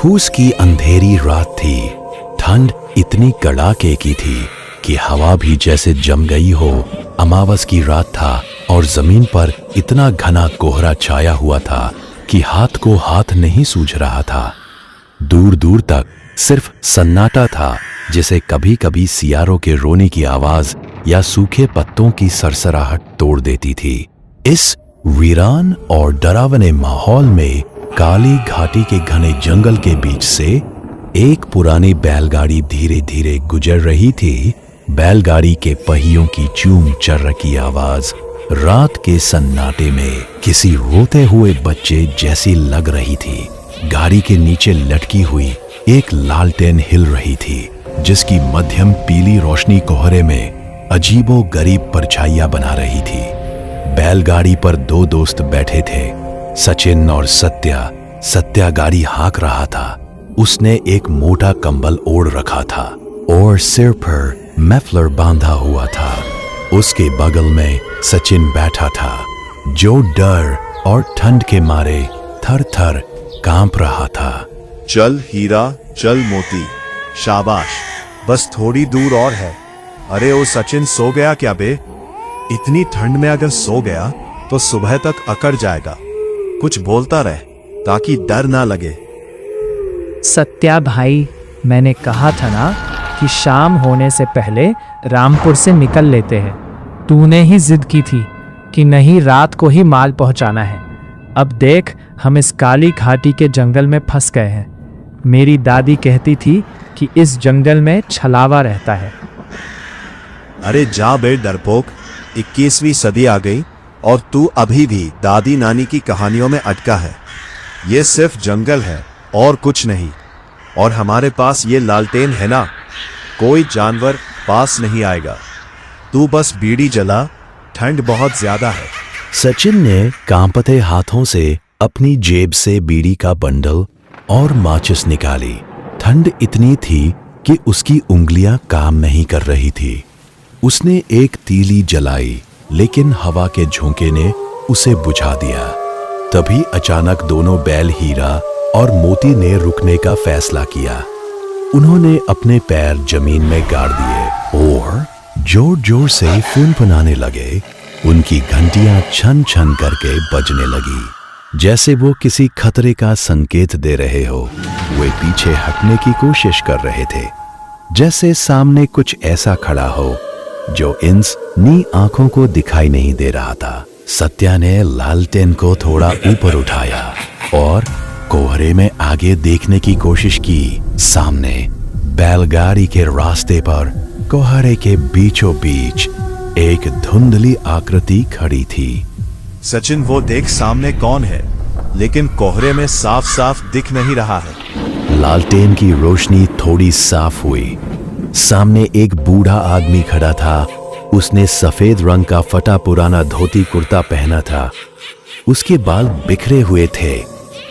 फूस की अंधेरी रात थी। ठंड इतनी कड़ाके की थी कि हवा भी जैसे जम गई हो। अमावस की रात था और जमीन पर इतना घना कोहरा छाया हुआ था कि हाथ को हाथ नहीं सूझ रहा था। दूर दूर तक सिर्फ सन्नाटा था, जिसे कभी कभी सियारों के रोने की आवाज या सूखे पत्तों की सरसराहट तोड़ देती थी। इस वीरान और डरावने माहौल में काली घाटी के घने जंगल के बीच से एक पुरानी बैलगाड़ी धीरे धीरे गुजर रही थी। बैलगाड़ी के पहियों की चूम चर्र की आवाज रात के सन्नाटे में किसी रोते हुए बच्चे जैसी लग रही थी। गाड़ी के नीचे लटकी हुई एक लालटेन हिल रही थी, जिसकी मध्यम पीली रोशनी कोहरे में अजीबो गरीब परछाइयां बना रही थी। बैलगाड़ी पर दो दोस्त बैठे थे, सचिन और सत्या। सत्या गाड़ी हाँक रहा था। उसने एक मोटा कंबल ओढ़ रखा था और सिर पर मफलर बांधा हुआ था। उसके बगल में सचिन बैठा था, जो डर और ठंड के मारे थर थर कांप रहा था। चल हीरा, चल मोती, शाबाश, बस थोड़ी दूर और है। अरे ओ सचिन, सो गया क्या बे? इतनी ठंड में अगर सो गया तो सुबह तक अकड़ जाएगा। कुछ बोलता रह ताकि डर ना लगे। सत्या भाई, मैंने कहा था ना कि शाम होने से पहले रामपुर से निकल लेते हैं। तूने ही जिद की थी कि नहीं, रात को ही माल पहुंचाना है। अब देख, हम इस काली घाटी के जंगल में फंस गए हैं। मेरी दादी कहती थी कि इस जंगल में छलावा रहता है। अरे जा बे डरपोक, 21वीं सदी आ गई और तू अभी भी दादी नानी की कहानियों में अटका है। ये सिर्फ जंगल है और कुछ नहीं। और हमारे पास ये लालटेन है ना, कोई जानवर पास नहीं आएगा। तू बस बीड़ी जला, ठंड बहुत ज्यादा है। सचिन ने कांपते हाथों से अपनी जेब से बीड़ी का बंडल और माचिस निकाली। ठंड इतनी थी कि उसकी उंगलियां काम नहीं कर रही थी। उसने एक तीली जलाई, लेकिन हवा के झोंके ने उसे बुझा दिया। तभी अचानक दोनों बैल हीरा और मोती ने रुकने का फैसला किया। उन्होंने अपने पैर जमीन में गाड़ दिए और जोर जोर से फुनफुनाने लगे। उनकी घंटियां छन छन करके बजने लगी, जैसे वो किसी खतरे का संकेत दे रहे हो। वे पीछे हटने की कोशिश कर रहे थे, जैसे सामने कुछ ऐसा खड़ा हो जो इंसानी आंखों को दिखाई नहीं दे रहा था। सत्या ने लालटेन को थोड़ा ऊपर उठाया और कोहरे में आगे देखने की कोशिश की। सामने बैलगाड़ी के रास्ते पर कोहरे के बीचों बीच एक धुंधली आकृति खड़ी थी। सचिन, वो देख सामने कौन है, लेकिन कोहरे में साफ साफ दिख नहीं रहा है। लालटेन की रोशनी थोड़ी साफ हुई। सामने एक बूढ़ा आदमी खड़ा था। उसने सफेद रंग का फटा पुराना धोती कुर्ता पहना था। उसके बाल बिखरे हुए थे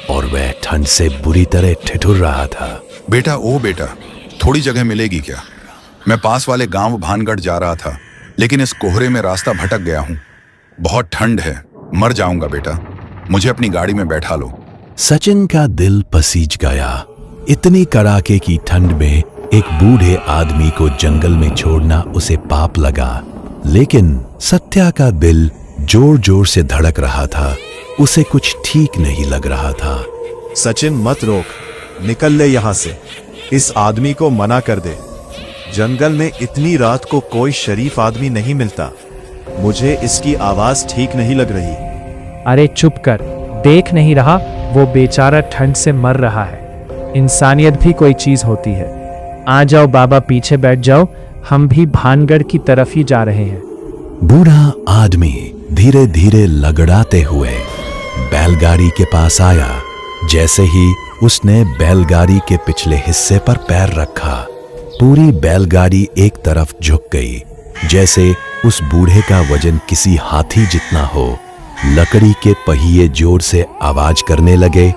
और वह ठंड से बुरी तरह ठिठुर रहा था। बेटा, ओ बेटा, थोड़ी जगह मिलेगी क्या? मैं पास वाले गांव भानगढ़ जा रहा था, लेकिन इस कोहरे में रास्ता भटक गया हूँ। बहुत ठंड है, मर जाऊंगा बेटा, मुझे अपनी गाड़ी में बैठा लो। सचिन का दिल पसीज गया। इतनी कड़ाके की ठंड में एक बूढ़े आदमी को जंगल में छोड़ना उसे पाप लगा। लेकिन सत्या का दिल जोर जोर से धड़क रहा था। उसे कुछ ठीक नहीं लग रहा था। सचिन, मत रोक, निकल ले यहाँ से। इस आदमी को मना कर दे। जंगल में इतनी रात को कोई शरीफ आदमी नहीं मिलता। मुझे इसकी आवाज ठीक नहीं लग रही। अरे चुप कर, देख नहीं रहा वो बेचारा ठंड से मर रहा है। इंसानियत भी कोई चीज होती है। आ जाओ बाबा, पीछे बैठ जाओ, हम भी भानगढ़ की तरफ ही जा रहे हैं। बूढ़ा आदमी धीरे धीरे लगड़ाते हुए बैलगाड़ी के पास आया। जैसे ही उसने बैलगाड़ी के पिछले हिस्से पर पैर रखा, पूरी बैलगाड़ी एक तरफ झुक गई, जैसे उस बूढ़े का वजन किसी हाथी जितना हो। लकड़ी के पहिए जोर से आवाज करने लगे।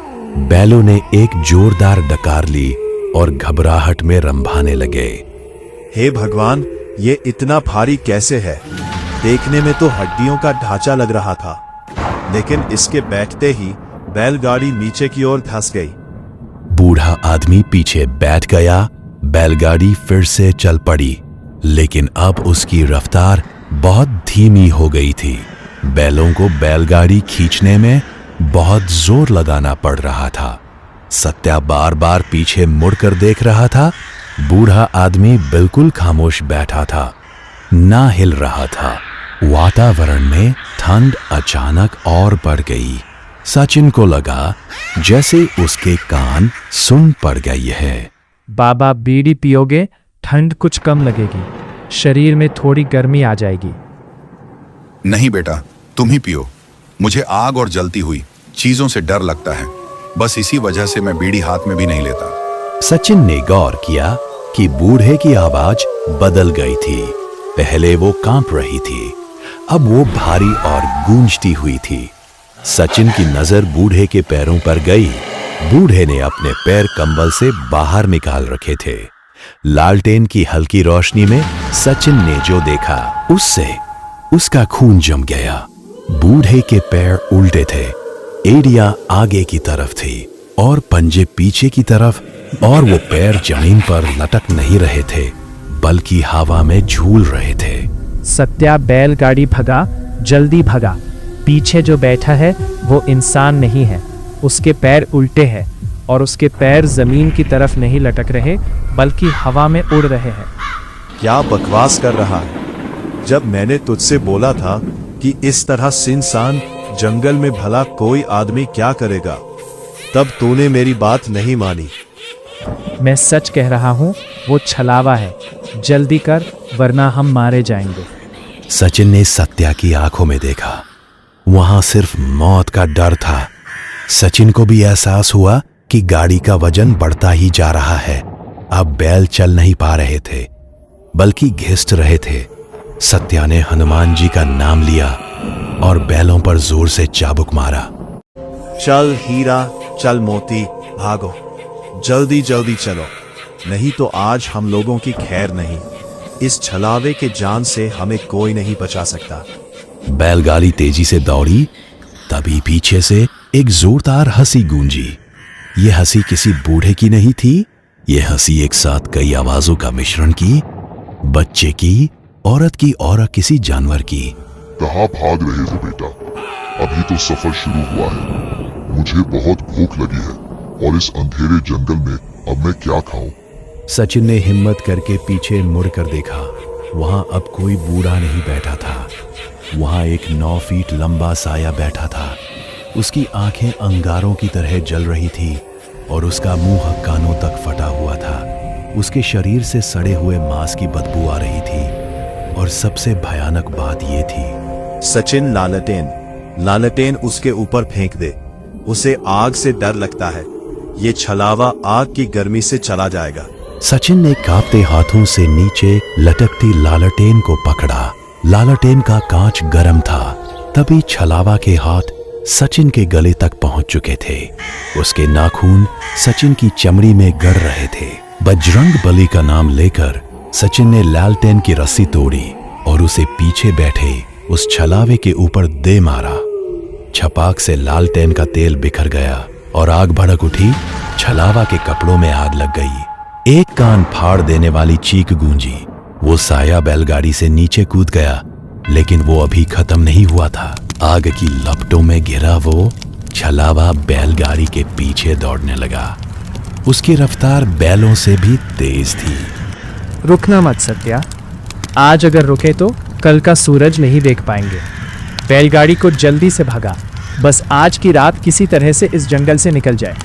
बैलों ने एक जोरदार डकार ली और घबराहट में रंभाने लगे। हे भगवान, ये इतना भारी कैसे है? देखने में तो हड्डियों का ढांचा लग रहा था, लेकिन इसके बैठते ही बैलगाड़ी नीचे की ओर धंस गई। बूढ़ा आदमी पीछे बैठ गया। बैलगाड़ी फिर से चल पड़ी, लेकिन अब उसकी रफ्तार बहुत धीमी हो गई थी। बैलों को बैलगाड़ी खींचने में बहुत जोर लगाना पड़ रहा था। सत्या बार बार पीछे मुड़कर देख रहा था। बूढ़ा आदमी बिल्कुल खामोश बैठा था, ना हिल रहा था। वातावरण में ठंड अचानक और बढ़ गई। सचिन को लगा जैसे उसके कान सुन पड़ गई है। बाबा बीड़ी पियोगे? ठंड कुछ कम लगेगी, शरीर में थोड़ी गर्मी आ जाएगी। नहीं बेटा, तुम ही पियो। मुझे आग और जलती हुई चीजों से डर लगता है। बस इसी वजह से मैं बीड़ी हाथ में भी नहीं लेता। सचिन ने गौर किया कि बूढ़े की आवाज बदल गई थी। पहले वो कांप रही थी, अब वो भारी और गूंजती हुई थी। सचिन की नजर बूढ़े के पैरों पर गई। बूढ़े ने अपने पैर कंबल से बाहर निकाल रखे थे। लालटेन की हल्की रोशनी में सचिन ने जो देखा, उससे उसका खून जम गया। बूढ़े के पैर उल्टे थे, एड़ियां आगे की तरफ थी और पंजे पीछे की तरफ, और वो पैर जमीन पर लटक नहीं रहे थे बल्कि हवा में झूल रहे थे। सत्या, बैलगाड़ी भगा, जल्दी भगा। पीछे जो बैठा है वो इंसान नहीं है, उसके पैर उल्टे हैं और उसके पैर जमीन की तरफ नहीं लटक रहे बल्कि हवा में उड़ रहे हैं। क्या बकवास कर रहा है? जब मैंने तुझसे बोला था कि इस तरह सुनसान जंगल में भला कोई आदमी क्या करेगा, तब तूने मेरी बात नहीं मानी। मैं सच कह रहा हूँ, वो छलावा है। जल्दी कर, वरना हम मारे जाएंगे। सचिन ने सत्या की आंखों में देखा। वहां सिर्फ मौत का डर था। सचिन को भी एहसास हुआ कि गाड़ी का वजन बढ़ता ही जा रहा है। अब बैल चल नहीं पा रहे थे बल्कि घिस रहे थे। सत्या ने हनुमान जी का नाम लिया और बैलों पर जोर से चाबुक मारा। चल हीरा, चल मोती, भागो, जल्दी जल्दी चलो, नहीं तो आज हम लोगों की खैर नहीं। इस छलावे के जान से हमें कोई नहीं बचा सकता। बैलगाड़ी तेजी से दौड़ी, तभी पीछे से एक जोरदार हंसी गूंजी। ये हंसी किसी बूढ़े की नहीं थी, ये हंसी एक साथ कई आवाजों का मिश्रण की, बच्चे की, औरत की और किसी जानवर की। कहाँ भाग रहे हो बेटा? अभी तो सफर शुरू हुआ है। मुझे बहुत भूख लगी है और इस अंधेरे जंगल में अब मैं क्या खाऊं? सचिन ने हिम्मत करके पीछे मुड़कर देखा। वहां अब कोई बूढ़ा नहीं बैठा था। वहां एक 9 फीट लंबा साया बैठा था। उसकी आंखें अंगारों की तरह जल रही थी और उसका मुंह कानों तक फटा हुआ था। उसके शरीर से सड़े हुए मांस की बदबू आ रही थी और सबसे भयानक बात यह थी, सचिन, लालटेन उसके ऊपर फेंक दे। उसे आग से डर लगता है। ये छलावा आग की गर्मी से चला जाएगा। सचिन ने कांपते हाथों से नीचे लटकती लालटेन को पकड़ा। लालटेन का कांच गर्म था। तभी छलावा के हाथ सचिन के गले तक पहुंच चुके थे। उसके नाखून सचिन की चमड़ी में गड़ रहे थे। बजरंग बली का नाम लेकर सचिन ने लालटेन की रस्सी तोड़ी और उसे पीछे बैठे उस छलावे के ऊपर दे मारा। छपाक से लालटेन का तेल बिखर गया और आग भड़क उठी। छलावा के कपड़ों में आग लग गई। एक कान फाड़ देने वाली चीख गूंजी। वो साया बैलगाड़ी से नीचे कूद गया, लेकिन वो अभी खत्म नहीं हुआ था। आग की लपटों में घिरा वो छलावा बैलगाड़ी के पीछे दौड़ने लगा। उसकी रफ्तार बैलों से भी तेज थी। रुकना मत सत्या, आज अगर रुके तो कल का सूरज नहीं देख पाएंगे। बैलगाड़ी को जल्दी से भगा, बस आज की रात किसी तरह से इस जंगल से निकल जाए।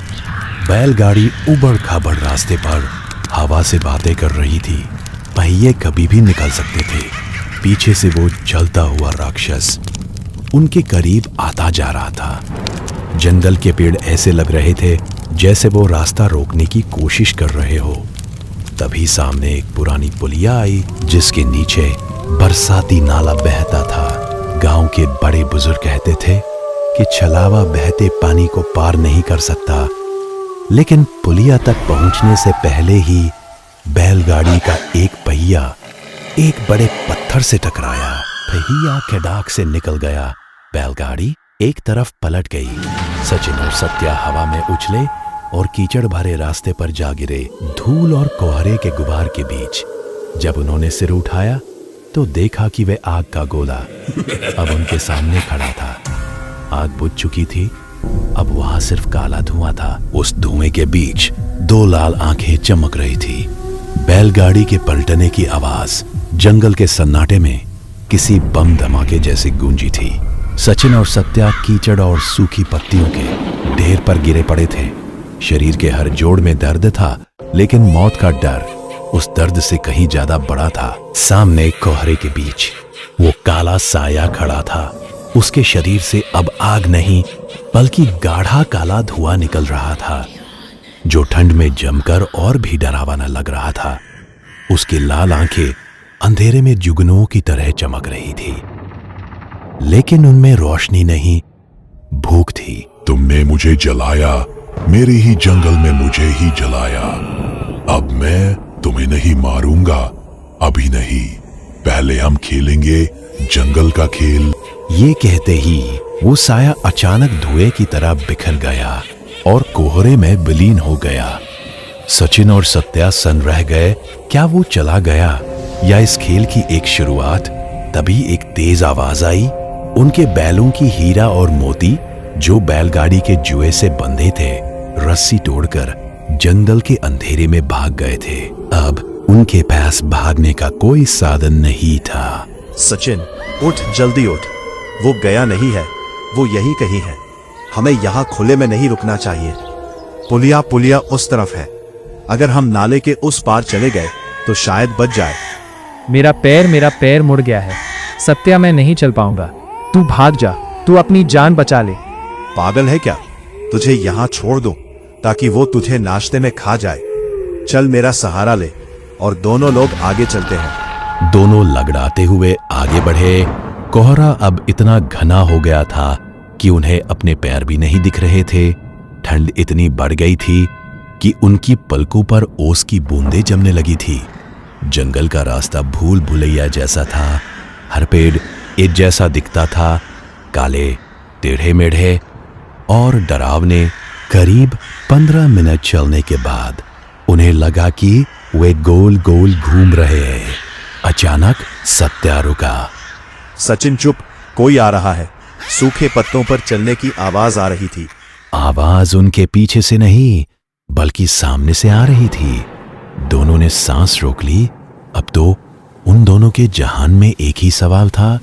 बैलगाड़ी उबड़ खाबड़ रास्ते पर हवा से बातें कर रही थी। पहिए कभी भी निकल सकते थे। पीछे से वो जलता हुआ राक्षस उनके करीब आता जा रहा था। जंगल के पेड़ ऐसे लग रहे थे जैसे वो रास्ता रोकने की कोशिश कर रहे हो। तभी सामने एक पुरानी पुलिया आई, जिसके नीचे बरसाती नाला बहता था। गांव के बड़े बुजुर्ग कहते थे कि छलावा बहते पानी को पार नहीं कर सकता, लेकिन पुलिया तक पहुंचने से पहले ही बैलगाड़ी का एक पहिया एक बड़े पत्थर से टकराया। पहिया खड़ाक से निकल गया। बैलगाड़ी एक तरफ पलट गई। सचिन और सत्या हवा में उछले और कीचड़ भरे रास्ते पर जा गिरे धूल और कोहरे के गुबार के बीच। जब उन्होंने सिर उठाया तो देखा कि वह आग का गोला अब उनके सामने खड़ा था। आग बुझ चुकी थी, अब वहां सिर्फ काला धुआं था। उस धुएं के बीच दो लाल आंखें चमक रही थी। बैलगाड़ी के पलटने की आवाज जंगल के सन्नाटे में किसी बम धमाके जैसी गूंजी थी। सचिन और सत्या कीचड़ और सूखी पत्तियों के ढेर पर गिरे पड़े थे। शरीर के हर जोड़ में दर्द था, लेकिन मौत का डर उस दर्द से कहीं ज्यादा बड़ा था। सामने कोहरे के बीच वो काला साया खड़ा था। उसके शरीर से अब आग नहीं बल्कि गाढ़ा काला धुआं निकल रहा था, जो ठंड में जमकर और भी डरावना लग रहा था। उसकी लाल आंखें अंधेरे में जुगनुओं की तरह चमक रही थी, लेकिन उनमें रोशनी नहीं, भूख थी। तुमने मुझे जलाया, मेरे ही जंगल में मुझे ही जलाया। अब मैं तुम्हें नहीं मारूंगा, अभी नहीं। पहले हम खेलेंगे जंगल का खेल। ये कहते ही वो साया अचानक धुएं की तरह बिखर गया और कोहरे में विलीन हो गया। सचिन और सत्या सन रह गए, क्या वो चला गया या इस खेल की एक शुरुआत? तभी एक तेज आवाज आई। उनके बैलों की हीरा और मोती, जो बैलगाड़ी के जुए से बंधे थे, रस्सी तोड़कर जंगल के अंधेरे में भाग गए थे। अब उनके पास भागने का कोई साधन नहीं था। सचिन, उठ, जल्दी उठ। वो गया नहीं है, वो यही कहीं है। हमें यहाँ खुले में नहीं रुकना चाहिए। पुलिया उस तरफ है। अगर हम नाले के उस पार चले गए तो शायद बच जाए। मेरा पैर मुड़ गया है। सत्या, मैं नहीं चल पाऊंगा। तू भाग जा, तू अपनी जान बचा ले। पागल है क्या? तुझे यहाँ छोड़ दूं ताकि वो तुझे नाश्ते में खा जाए। चल, मेरा सहारा ले। और दोनों लोग आगे चलते हैं। दोनों लगड़ाते हुए आगे बढ़े। कोहरा अब इतना घना हो गया था कि उन्हें अपने पैर भी नहीं दिख रहे थे। ठंड इतनी बढ़ गई थी कि उनकी पलकों पर ओस की बूंदें जमने लगी थी। जंगल का रास्ता भूल भुलैया जैसा था। हर पेड़ एक जैसा दिखता था, काले, टेढ़े मेढ़े और डरावने। करीब 15 मिनट चलने के बाद उन्हें लगा कि वे गोल गोल घूम रहे हैं। अचानक सत्या रुका। सचिन, चुप, कोई आ रहा है। सूखे पत्तों पर चलने की आवाज आ रही थी। आवाज उनके पीछे से नहीं बल्कि सामने से आ रही थी। दोनों ने सांस रोक ली। अब तो उन दोनों के जहान में एक ही सवाल था,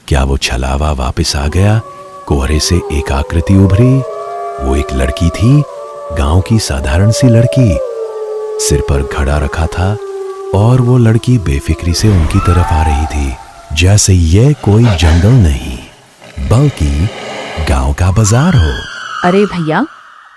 क्या वो छलावा वापस आ गया? कोहरे से एक आकृति उभरी। वो एक लड़की थी, गांव की साधारण सी लड़की। सिर पर घड़ा रखा था और वो लड़की बेफिक्री से उनकी तरफ आ रही थी, जैसे ये कोई जंगल नहीं बल्कि गांव का बाजार हो। अरे भैया,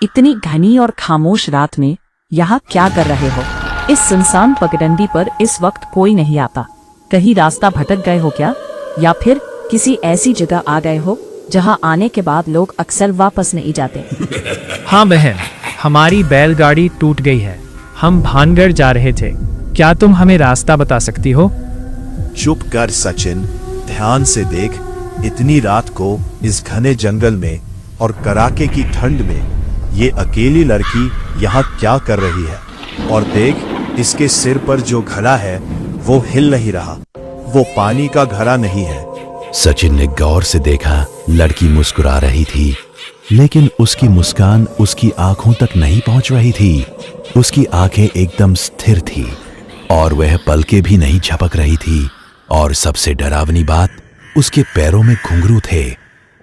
इतनी घनी और खामोश रात में यहाँ क्या कर रहे हो? इस सुनसान पगडंडी पर इस वक्त कोई नहीं आता। कहीं रास्ता भटक गए हो क्या? या फिर किसी ऐसी जगह आ गए हो जहाँ आने के बाद लोग अक्सर वापस नहीं जाते? हाँ बहन, हमारी बैलगाड़ी टूट गई है। हम भानगढ़ जा रहे थे। क्या तुम हमें रास्ता बता सकती हो? चुप कर सचिन, ध्यान से देख। इतनी रात को इस घने जंगल में और कड़ाके की ठंड में ये अकेली लड़की यहाँ क्या कर रही है? और देख, इसके सिर पर जो घड़ा है वो हिल नहीं रहा। वो पानी का घड़ा नहीं है। सचिन ने गौर से देखा। लड़की मुस्कुरा रही थी, लेकिन उसकी मुस्कान उसकी आंखों तक नहीं पहुंच रही थी। उसकी आंखें एकदम स्थिर थी और वह पलके भी नहीं झपक रही थी। और सबसे डरावनी बात, उसके पैरों में घुंघरू थे,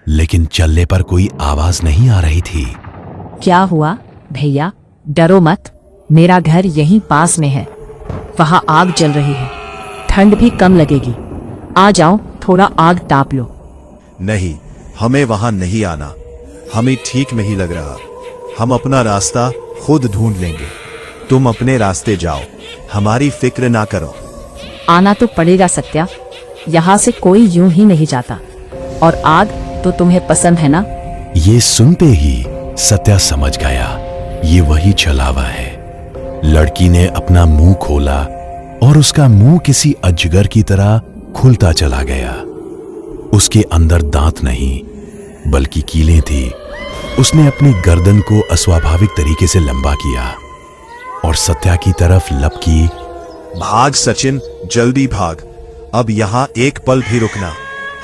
लेकिन चलने पर कोई आवाज नहीं आ रही थी। क्या हुआ भैया? डरो मत, मेरा घर यहीं पास में है। वहाँ आग जल रही है, ठंड भी कम लगेगी। आ जाओ, थोड़ा आग ताप लो। नहीं, हमें वहां नहीं आना। हमें ठीक नहीं लग रहा। हम अपना रास्ता खुद ढूंढ लेंगे। तुम अपने रास्ते जाओ, हमारी फिक्र ना करो। आना तो पड़ेगा सत्या, यहाँ से कोई यूं ही नहीं जाता। और आग तो तुम्हें पसंद है ना? ये सुनते ही सत्या समझ गया, ये वही छलावा है। लड़की ने अपना मुंह खोला और उसका मुंह किसी अजगर की तरह खुलता चला गया। उसके अंदर दांत नहीं बल्कि कीलें थी उसने अपनी गर्दन को अस्वाभाविक तरीके से लंबा किया और सत्या की तरफ लपकी। भाग सचिन, जल्दी भाग। अब यहाँ एक पल भी रुकना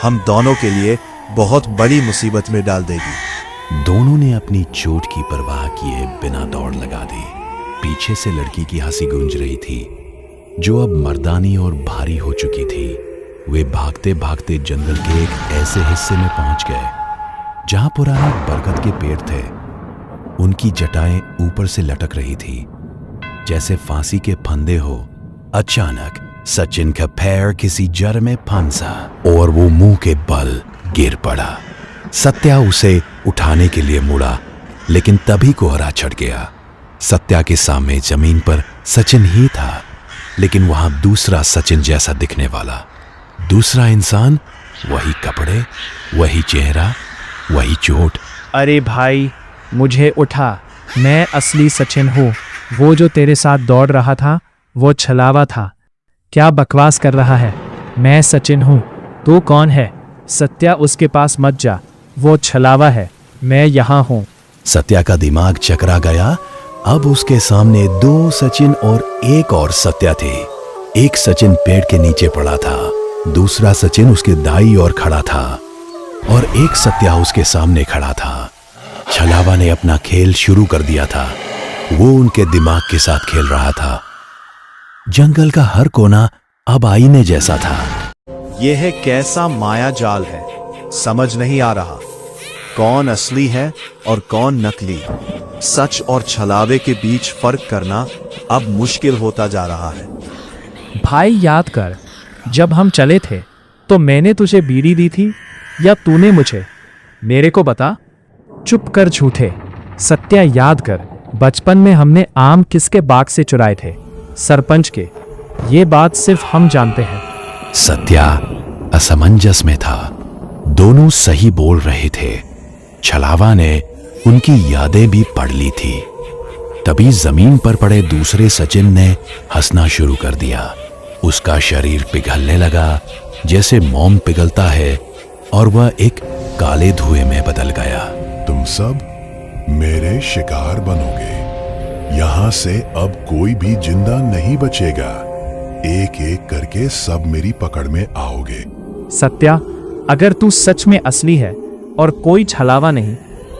हम दोनों के लिए बहुत बड़ी मुसीबत में डाल देगी। दोनों ने अपनी चोट की परवाह किए बिना दौड़ लगा दी। पीछे से लड़की की हंसी गूंज रही थी, जो अब मर्दानी और भारी हो चुकी थी। वे भागते भागते जंगल के एक ऐसे हिस्से में पहुंच गए जहां पुराने बरगद के पेड़ थे। उनकी जटाएं ऊपर से लटक रही थी जैसे फांसी के फंदे हो। अचानक सचिन का पैर किसी जड़ में फंसा और वो मुंह के बल गिर पड़ा। सत्या उसे उठाने के लिए मुड़ा, लेकिन तभी कोहरा छट गया। सत्या के सामने जमीन पर सचिन ही था, लेकिन वहां दूसरा सचिन जैसा दिखने वाला दूसरा इंसान। वही कपड़े, वही चेहरा, वही चोट। अरे भाई, मुझे उठा, मैं असली सचिन हूँ। वो जो तेरे साथ दौड़ रहा था वो छलावा था। क्या बकवास कर रहा है? मैं सचिन हूँ। तू कौन है? सत्या, उसके पास मत जा, वो छलावा है। मैं यहाँ हूँ। सत्या का दिमाग चकरा गया। अब उसके सामने दो सचिन और एक और सत्या थे। एक सचिन पेड़ के नीचे पड़ा था, दूसरा सचिन उसके दाईं ओर खड़ा था और एक सत्या उसके सामने खड़ा था। छलावा ने अपना खेल शुरू कर दिया था। वो उनके दिमाग के साथ खेल रहा था। जंगल का हर कोना अब आईने जैसा था। यह है कैसा माया जाल है, समझ नहीं आ रहा कौन असली है और कौन नकली। सच और छलावे के बीच फर्क करना अब मुश्किल होता जा रहा है। भाई, याद कर, जब हम चले थे तो मैंने तुझे बीड़ी दी थी या तूने मुझे? मेरे को बता। चुप कर झूठे। सत्या, याद कर, बचपन में हमने आम किसके बाग से चुराए थे? सरपंच के। ये बात सिर्फ हम जानते हैं। सत्या असमंजस में था। दोनों सही बोल रहे थे। छलावा ने उनकी यादें भी पढ़ ली थी। तभी जमीन पर पड़े दूसरे सचिन ने हंसना शुरू कर दिया। उसका शरीर पिघलने लगा जैसे मोम पिघलता है और वह एक काले धुएं में बदल गया। तुम सब मेरे शिकार बनोगे। यहां से अब कोई भी जिंदा नहीं बचेगा। एक एक करके सब मेरी पकड़ में आओगे। सत्या, अगर तू सच में असली है और कोई छलावा नहीं,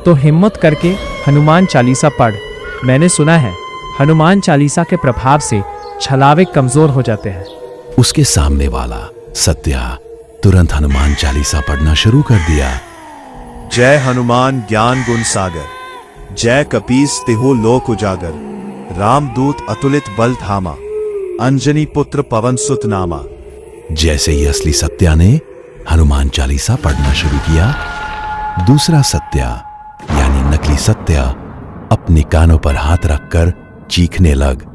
तो हिम्मत करके हनुमान चालीसा पढ़। मैंने सुना है हनुमान चालीसा के प्रभाव से छलावे कमजोर हो जाते हैं। उसके सामने वाला सत्या तुरंत हनुमान चालीसा पढ़ना शुरू कर दिया। जय हनुमान ज्ञान गुण सागर, जय कपीस तिहु लोक उजागर, रामदूत अतुलित बल धामा, अंजनी पुत्र पवन सुत नामा। जैसे ही असली सत्या ने हनुमान चालीसा पढ़ना शुरू किया, दूसरा सत्या यानी नकली सत्या अपने कानों पर हाथ रखकर चीखने लग।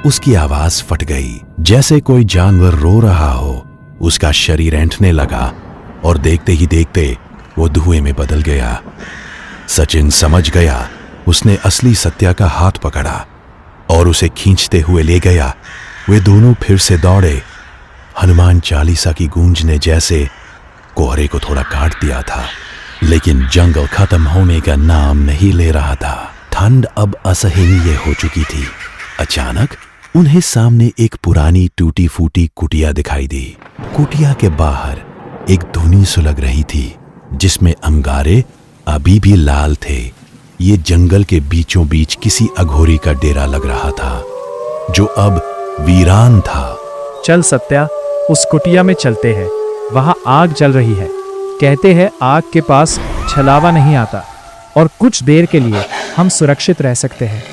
उसकी आवाज फट गई जैसे कोई जानवर रो रहा हो। उसका शरीर ऐंठने लगा और देखते ही देखते वो धुएं में बदल गया। सचिन समझ गया। उसने असली सत्या का हाथ पकड़ा और उसे खींचते हुए ले गया। वे दोनों फिर से दौड़े। हनुमान चालीसा की गूंज ने जैसे कोहरे को थोड़ा काट दिया था, लेकिन जंगल खत्म होने का नाम नहीं ले रहा था। ठंड अब असहनीय हो चुकी थी। अचानक उन्हें सामने एक पुरानी टूटी फूटी कुटिया दिखाई दी। कुटिया के बाहर एक धुनी सुलग रही थी जिसमें अंगारे अभी भी लाल थे। ये जंगल के बीचों बीच किसी अघोरी का डेरा लग रहा था जो अब वीरान था। चल सत्या, उस कुटिया में चलते हैं। वहां आग जल रही है। कहते हैं आग के पास छलावा नहीं आता और कुछ देर के लिए हम सुरक्षित रह सकते हैं।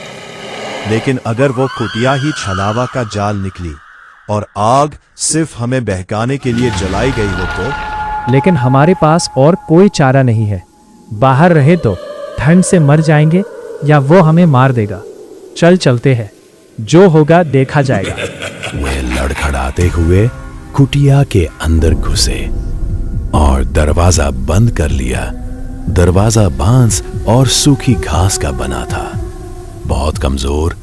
लेकिन अगर वो कुटिया ही छलावा का जाल निकली और आग सिर्फ हमें बहकाने के लिए जलाई गई हो तो? लेकिन हमारे पास और कोई चारा नहीं है। बाहर रहे तो ठंड से मर जाएंगे या वो हमें मार देगा। चल चलते हैं, जो होगा देखा जाएगा। वे लड़खड़ाते हुए कुटिया के अंदर घुसे और दरवाजा बंद कर लिया। दरवाजा बांस और सूखी घास का बना था। बहुत कमजोर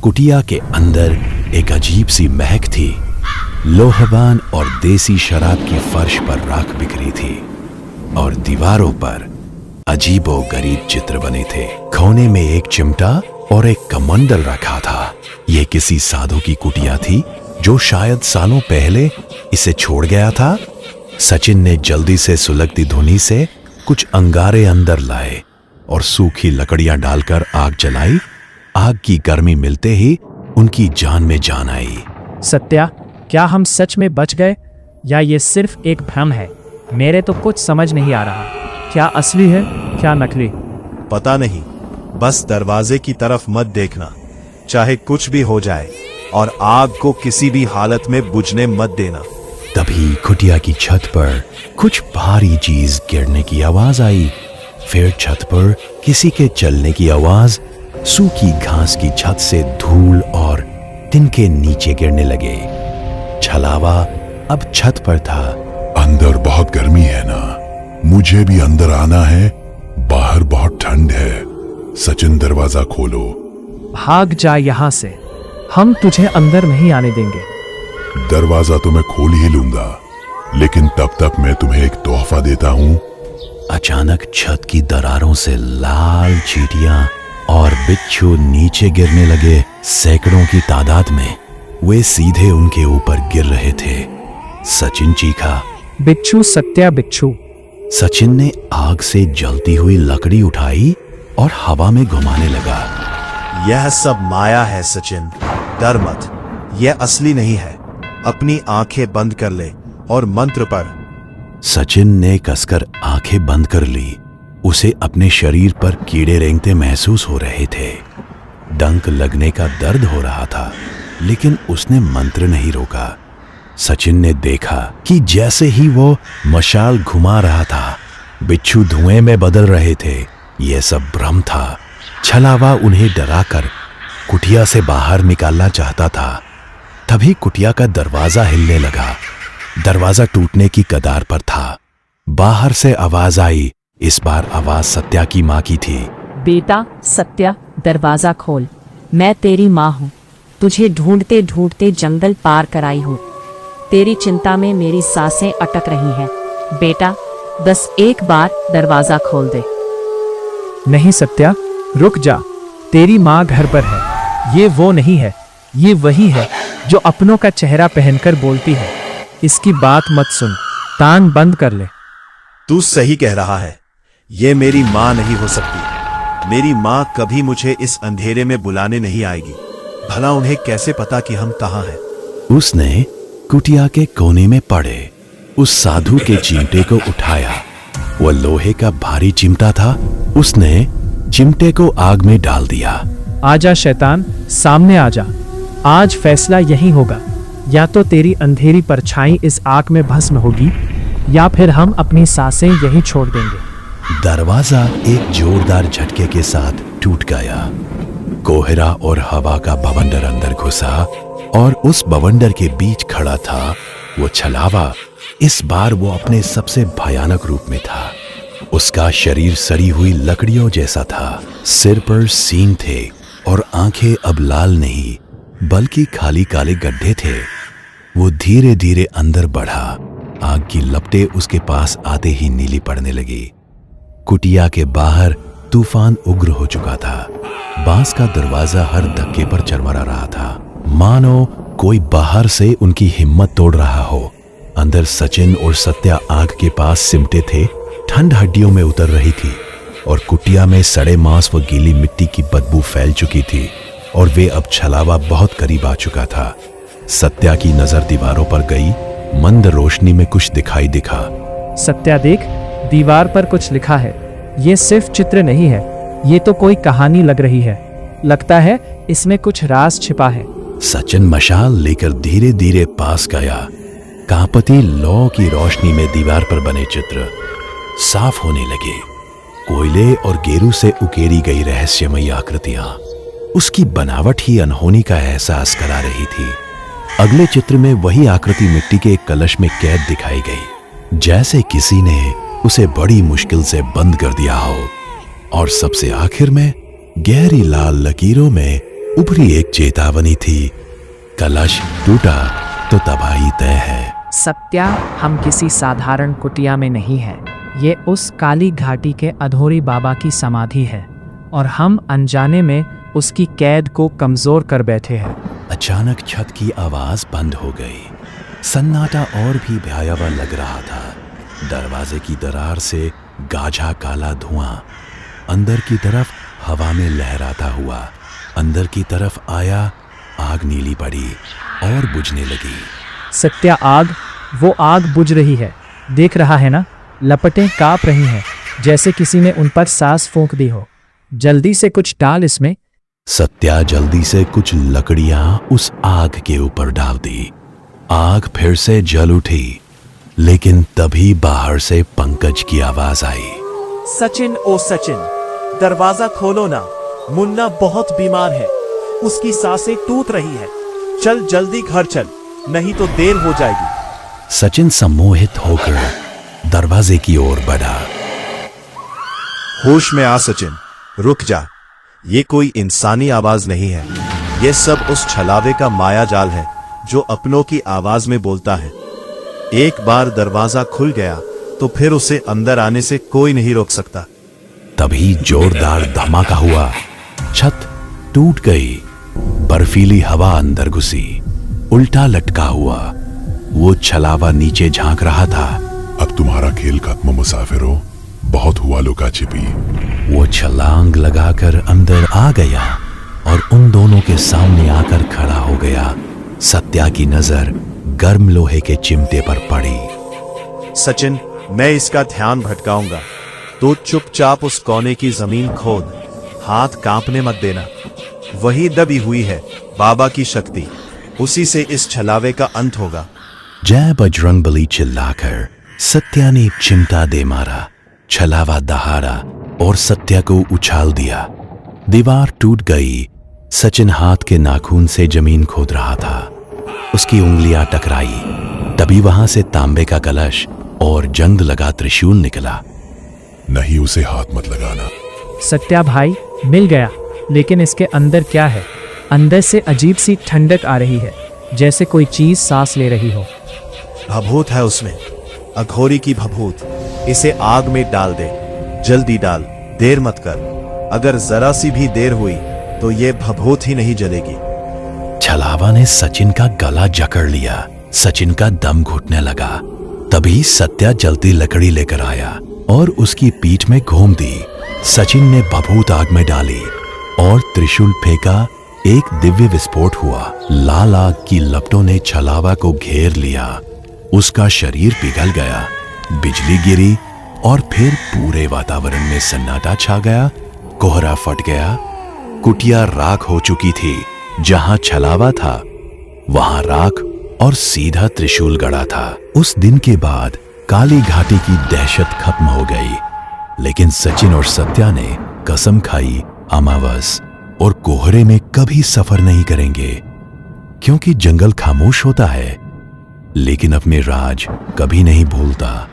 कुटिया के अंदर एक अजीब सी महक थी। लोहबान और देसी शराब की फर्श पर राख बिखरी थी और दीवारों पर अजीबो गरीब चित्र बने थे। कोने में एक चिमटा और एक कमंडल रखा था। यह किसी साधु की कुटिया थी जो शायद सालों पहले इसे छोड़ गया था। सचिन ने जल्दी से सुलगती धुनी से कुछ अंगारे अंदर लाए और सूखी लकड़ियां डालकर आग जलाई। आग की गर्मी मिलते ही उनकी जान में जान आई। सत्या, क्या हम सच में बच गए या ये सिर्फ एक भ्रम है? मेरे तो कुछ समझ नहीं आ रहा। क्या असली है, क्या नकली? पता नहीं, बस दरवाजे की तरफ मत देखना, चाहे कुछ भी हो जाए, और आग को किसी भी हालत में बुझने मत देना। तभी कुटिया की छत पर कुछ भारी चीज गिरने की आवाज आई। फिर छत पर किसी के चलने की आवाज। सूखी घास की छत से धूल और तिनके नीचे गिरने लगे। छलावा अब छत पर था। अंदर बहुत गर्मी है ना, मुझे भी अंदर आना है। बाहर बहुत ठंड है। सचिन, दरवाजा खोलो। भाग जा यहाँ से, हम तुझे अंदर नहीं आने देंगे। दरवाजा तो मैं खोल ही लूंगा, लेकिन तब तक मैं तुम्हें एक तोहफा देता हूं। अचानक छत की दरारों से लाल चींटियां और बिच्छू नीचे गिरने लगे। सैकड़ों की तादाद में वे सीधे उनके ऊपर गिर रहे थे। सचिन चीखा, बिच्छू सत्या, बिच्छू। सचिन ने आग से जलती हुई लकड़ी उठाई और हवा में घुमाने लगा। यह सब माया है सचिन, डर मत, यह असली नहीं है। अपनी आंखें बंद कर ले और मंत्र पढ़। सचिन ने कसकर आंखें बंद कर ली। उसे अपने शरीर पर कीड़े रेंगते महसूस हो रहे थे। डंक लगने का दर्द हो रहा था, लेकिन उसने मंत्र नहीं रोका। सचिन ने देखा कि जैसे ही वो मशाल घुमा रहा था, बिच्छू धुएं में बदल रहे थे। यह सब भ्रम था। छलावा उन्हें डराकर कुटिया से बाहर निकालना चाहता था। तभी कुटिया का दरवाजा हिलने लगा। दरवाजा टूटने की कगार पर था। बाहर से आवाज आई। इस बार आवाज सत्या की माँ की थी। बेटा सत्या, दरवाजा खोल, मैं तेरी माँ हूँ। तुझे ढूंढते ढूंढते जंगल पार कराई हूँ। तेरी चिंता में मेरी सांसें अटक रही हैं। बेटा, बस एक बार दरवाजा खोल दे। नहीं सत्या, रुक जा। तेरी माँ घर पर है। ये वो नहीं है, ये वही है जो अपनों का चेहरा पहनकर बोलती है। इसकी बात मत सुन, कान बंद कर ले। तू सही कह रहा है, ये मेरी माँ नहीं हो सकती। मेरी माँ कभी मुझे इस अंधेरे में बुलाने नहीं आएगी। भला उन्हें कैसे पता कि हम कहाँ हैं? उसने कुटिया के कोने में पड़े उस साधु के चिमटे को उठाया। वह लोहे का भारी चिमटा था। उसने चिमटे को आग में डाल दिया। आजा शैतान, सामने आजा। आज फैसला यही होगा। या तो तेरी अंधेरी परछाई इस आग में भस्म होगी, या फिर हम अपनी सांसें यहीं छोड़ देंगे। दरवाजा एक जोरदार झटके के साथ टूट गया। कोहरा और हवा का बवंडर अंदर घुसा और उस बवंडर के बीच खड़ा था वो छलावा। इस बार वो अपने सबसे भयानक रूप में था। उसका शरीर सड़ी हुई लकड़ियों जैसा था। सिर पर सींग थे और आंखें अब लाल नहीं बल्कि खाली काले गड्ढे थे। वो धीरे धीरे अंदर बढ़ा। आग की लपटें उसके पास आते ही नीली पड़ने लगी। कुटिया के बाहर तूफान उग्र हो चुका था। बांस का दरवाजा हर धक्के पर चरमरा रहा था, मानो कोई बाहर से उनकी हिम्मत तोड़ रहा हो। अंदर सचिन और सत्या आग के पास सिमटे थे। ठंड हड्डियों में उतर रही थी और कुटिया में सड़े मांस व गीली मिट्टी की बदबू फैल चुकी थी और वे अब छलावा बहुत करीब आ चुका था। सत्या की नजर दीवारों पर गई। मंद रोशनी में कुछ दिखाई दिखा। सत्या देख, दीवार पर कुछ लिखा है। ये सिर्फ चित्र नहीं है, ये तो कोई कहानी लग रही है। लगता है इसमें कुछ राज छिपा है। सचिन मशाल लेकर धीरे धीरे पास गया। कांपती लौ की रोशनी में दीवार पर बने चित्र साफ होने लगे। कोयले और गेरू से उकेरी गई रहस्यमयी आकृतियां उसकी बनावट ही अनहोनी का एहसास करा रही थी। अगले चित्र में वही आकृति मिट्टी के एक कलश में कैद दिखाई गई, जैसे किसी ने उसे बड़ी मुश्किल से बंद कर दिया हो। और सबसे आखिर में गहरी लाल लकीरों में उभरी एक चेतावनी थी, कलश टूटा तो तबाही तय है। सत्या, हम किसी साधारण कुटिया में नहीं हैं। ये उस काली घाटी के अधोरी बाबा की समाधि है और हम अनजाने में उसकी कैद को कमजोर कर बैठे हैं। अचानक छत की आवाज बंद हो गई। सन्नाटा और भी भयावह लग रहा था। दरवाजे की दरार से गाढ़ा काला धुआं अंदर की तरफ हवा में लहराता हुआ अंदर की तरफ आया। आग नीली पड़ी और बुझने लगी। सत्या, वो आग बुझ रही है, देख रहा है ना? लपटें कांप रही हैं, जैसे किसी ने उन पर सांस फूंक दी हो। जल्दी से कुछ डाल इसमें। सत्या जल्दी से कुछ लकड़ियां उस आग के ऊपर डाल दी। आग फिर से जल उठी, लेकिन तभी बाहर से पंकज की आवाज आई। सचिन, ओ सचिन, दरवाजा खोलो ना, मुन्ना बहुत बीमार है, उसकी सांसें टूट रही है। चल जल्दी घर चल, नहीं तो देर हो जाएगी। सचिन सम्मोहित होकर दरवाजे की ओर बढ़ा। होश में आ सचिन, रुक जा। ये कोई इंसानी आवाज नहीं है, ये सब उस छलावे का माया जाल है जो अपनों की आवाज में बोलता है। एक बार दरवाजा खुल गया तो फिर उसे अंदर आने से कोई नहीं रोक सकता। तभी जोरदार धमाका हुआ। छत टूट गई। बर्फीली हवा अंदर घुसी। उल्टा लटका हुआ वो छलावा नीचे झांक रहा था। अब तुम्हारा खेल खत्म मुसाफिरों, बहुत हुआ लुका छिपी। वो छलांग लगाकर अंदर आ गया और उन दोनों के सामने आकर खड़ा हो गया। सत्या की नजर गर्म लोहे के चिमटे पर पड़ी। सचिन, मैं इसका ध्यान भटकाऊंगा, तो चुपचाप उस कोने की जमीन खोद, हाथ कांपने मत देना। वही दबी हुई है बाबा की शक्ति, उसी से इस छलावे का अंत होगा। जय बजरंगबली चिल्लाकर सत्या ने चिमटा दे मारा। छलावा दहाड़ा और सत्या को उछाल दिया। दीवार टूट गई। सचिन हाथ के नाखून से जमीन खोद रहा था। उसकी उंगलियां टकराई। तभी वहां से तांबे का कलश और जंग लगा त्रिशूल निकला। नहीं, उसे हाथ मत लगाना। सत्या भाई, मिल गया, लेकिन इसके अंदर क्या है? अंदर से अजीब सी ठंडक आ रही है, जैसे कोई चीज सांस ले रही हो। भभूत है उसमें, अघोरी की भभूत। इसे आग में डाल दे, जल्दी डाल, देर मत कर। अगर जरा सी भी देर हुई तो ये भभूत ही नहीं जलेगी। छलावा ने सचिन का गला जकड़ लिया। सचिन का दम घुटने लगा। तभी सत्या जलती लकड़ी लेकर आया और उसकी पीठ में घूम दी। सचिन ने भभूत आग में डाली और त्रिशूल फेंका। एक दिव्य विस्फोट हुआ। लाल आग की लपटों ने छलावा को घेर लिया। उसका शरीर पिघल गया, बिजली गिरी और फिर पूरे वातावरण में सन्नाटा छा गया। कोहरा फट गया। कुटिया राख हो चुकी थी। जहां छलावा था वहां राख और सीधा त्रिशूल गड़ा था। उस दिन के बाद काली घाटी की दहशत खत्म हो गई। लेकिन सचिन और सत्या ने कसम खाई अमावस और कोहरे में कभी सफर नहीं करेंगे, क्योंकि जंगल खामोश होता है लेकिन अपने राज कभी नहीं भूलता।